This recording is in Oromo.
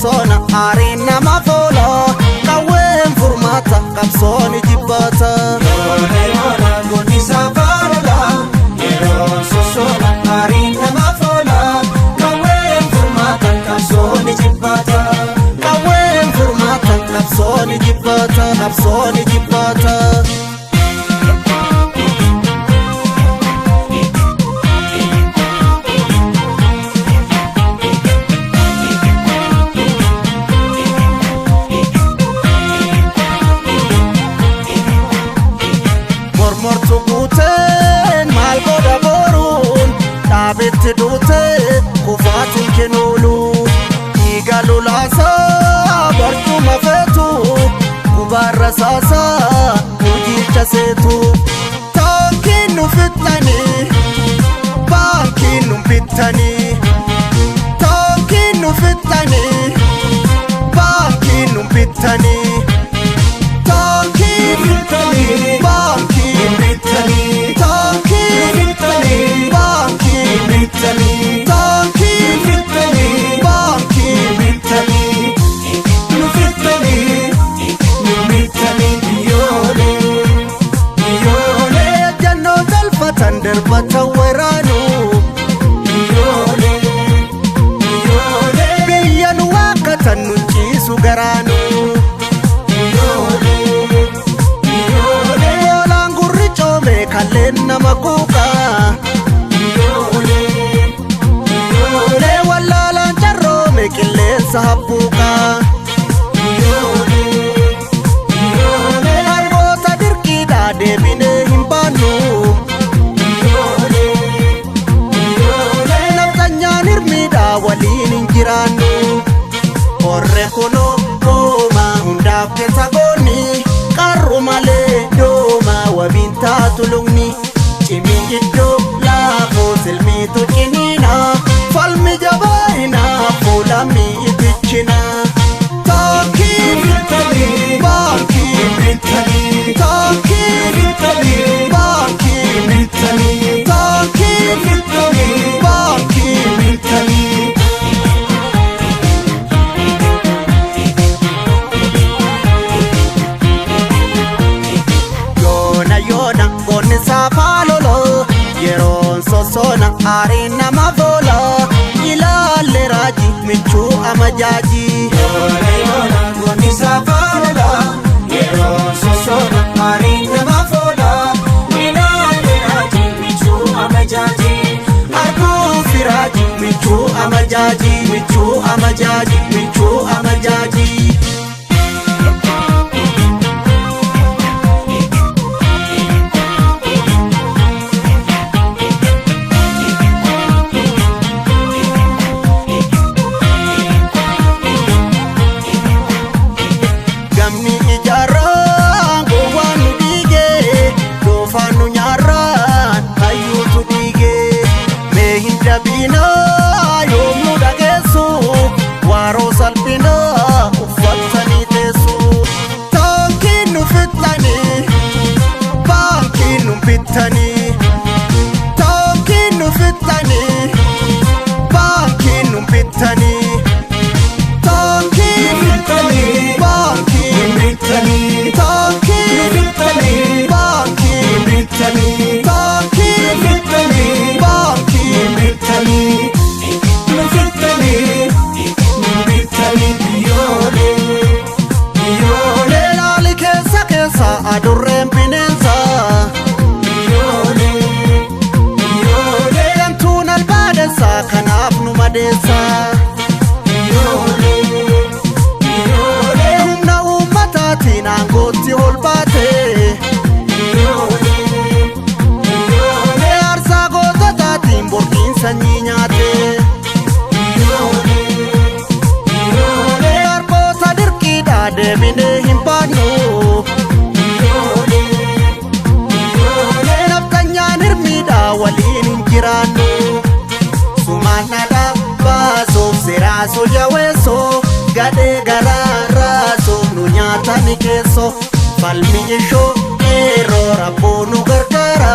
sosona arena mafola kawen furmata kapsoni jibata Yoona goni safarala yeroon sosona arena mafola kawen furmata kapsoni jibata kawen furmata kapsoni jibata kapsoni jibata mortu guuteen maal godha boruun dhaabetti duute kufaatiin kennuulu dhiiga lolaasaa barcuma feetu gubaarra saasaa hojiicha seetu taankiin nu fixxanii baankiin nu bittanii taankiin nu fixxanii baankiin nu bittanii darbata waraanu biyya nu waaqatan nu ciisu garaanu moolaan gurri coome kalleen nama quuqaa wallaalaan carroome qilleensa habbuuqaa harboota dirqiidhaa deebinee hin baannu waliin hin jiraannu horre kuno dooma hundaaf keessa goonni qarru malee dooma wabiin taatu lugni cimii iddoo laafoo silmiitu ciniina falmi jabaayina fuulamni itichina taakiin baankiin bitanii taakiin baankiin bitanii taakiin baankiin bitanii safalolo yeroon sosona arena mafola ilaalle raaji michuu amajaaji Yoona goni safarala yeroon sosona arena mafola ilaalle raaji michuu amajaaji arguu firaaji michuu amajaaji michuu amajaaji michuu amajaaji yoomnu dhageessu waaroo salphina uffatanii teessu taankiin nu fixxanii baankiin nu bittanii taankiin nu fixxanii baankiin nu bittanii taankiin baankiin bitanii taankiin baankiin bitanii taankiin baankiin bitanii laali keessa keessa adurreen bineensa gantuun albaadessa kanaaf nu madeessa humna uummataatiin aangootti ol baate aarsaa goototaatiin borqiin sanyii nyaate harboota dirqiidhaa deebinee hin baannu nafxanyaan hirmiidhaa waliin hin jiraannu sumaan dhadhaa baasuuf siraasuu jaweessoo gadhee garaa raasuuf nu nyaatani keessoo falmi ishoo yeroo rabboo nu gargaara.